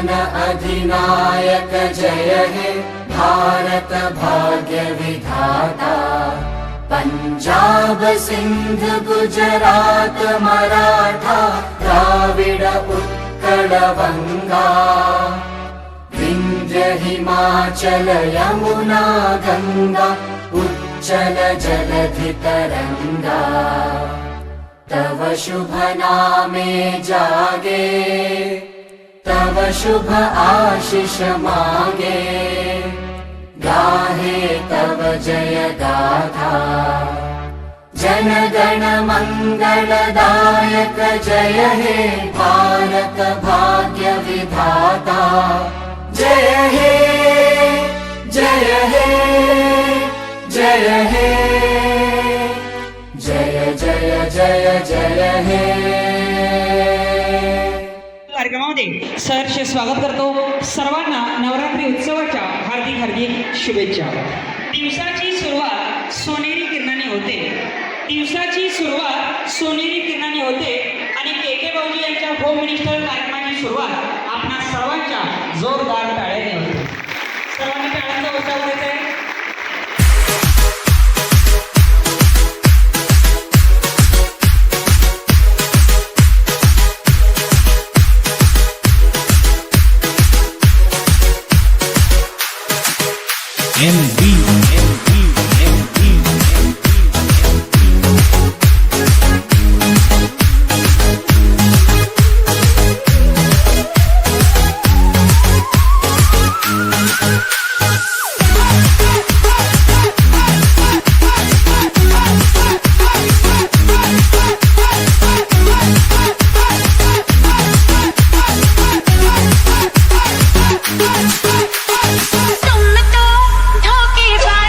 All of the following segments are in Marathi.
जीवन अधिनायक जय हे भारत भाग्य विधाता। पंजाब सिंध गुजरात मराठा द्राविड उत्कल बंगा। विंध्य हिमाचल यमुना गंगा उच्चल जलधि तरंगा। तव शुभ नामे जागे तव शुभ आशीष मागे। गाहे तव जय गाथा जन गण मंगलदायक जय हे भारत भाग्य विधाता। जय हे जय हे जय हे जय जय जय जय हे। कार्यक्रमामध्ये सहर्ष स्वागत करतो। सर्वांना नवरात्री उत्सवाच्या हार्दिक हार्दिक शुभेच्छा। दिवसाची सुरुवात सोनेरी किरणाने होते, दिवसाची सुरुवात सोनेरी किरणाने होते आणि के भाऊजी यांच्या होम मिनिस्टर कार्यक्रमाची सुरुवात आपणा सर्वांच्या जोरदार टाळ्याने होते। सर्वांनी टाळ्यांचा बचाव करायचा आहे। तुम तो धोखेबाज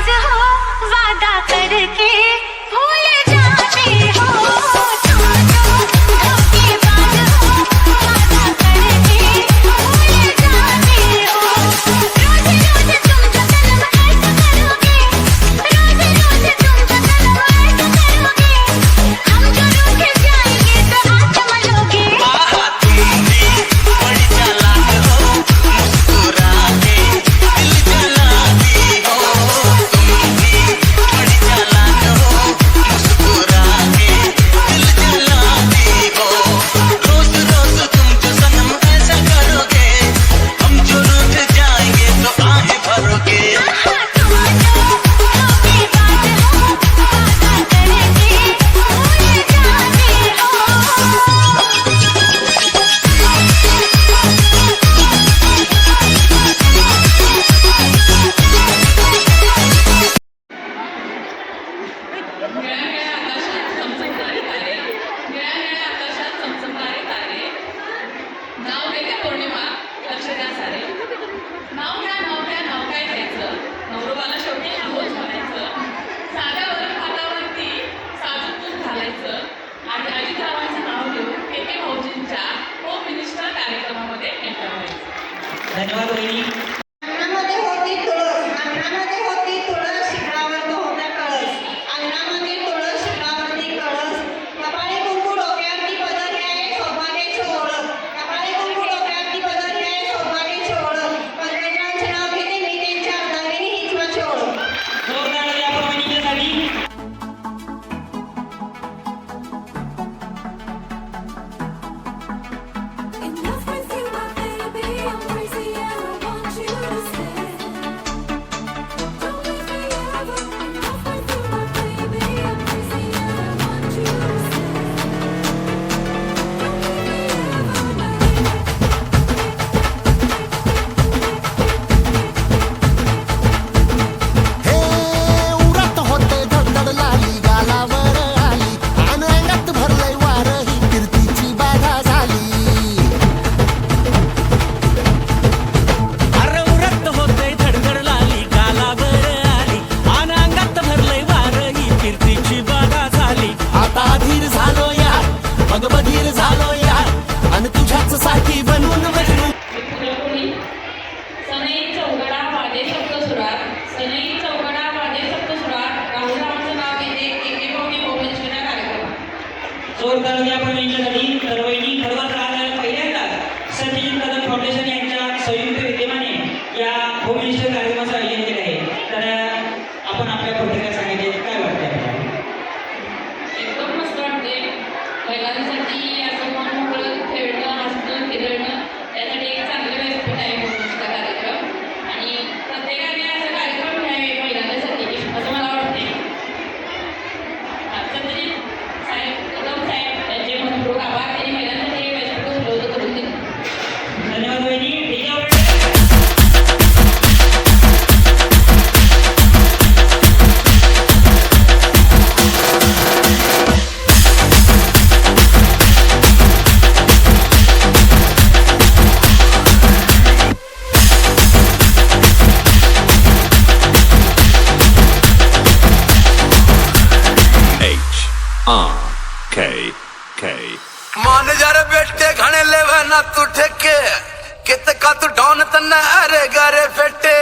उपदिष्ट कार्यक्रमाचं आयोजन केलं आहे, तर आपण आपल्या प्रतिक्रिया सांगायचे काय वाटते आपल्याला? एकदम मस्त वाटते. महिलांसाठी असं मन मोकळं खेळणं, हसणं, फिरणं यासाठी एक चांगलं व्यासपीठ आहे उपदिष्ट कार्यक्रम. आणि प्रत्येकाने असं कार्यक्रम घ्यावे महिलांसाठी असं मला वाटते. सत्यजित साहेब कदम साहेब यांचे मनपूर्वक आभार. त्यांनी महिलांसाठी हे व्यासपीठ उपलब्ध करून दिलं. धन्यवाद वहिनी. HRKK मान यार बेटे घने लेवे ना तू ठेके कित का तू डॉन तन्ने अरे गारे फेटे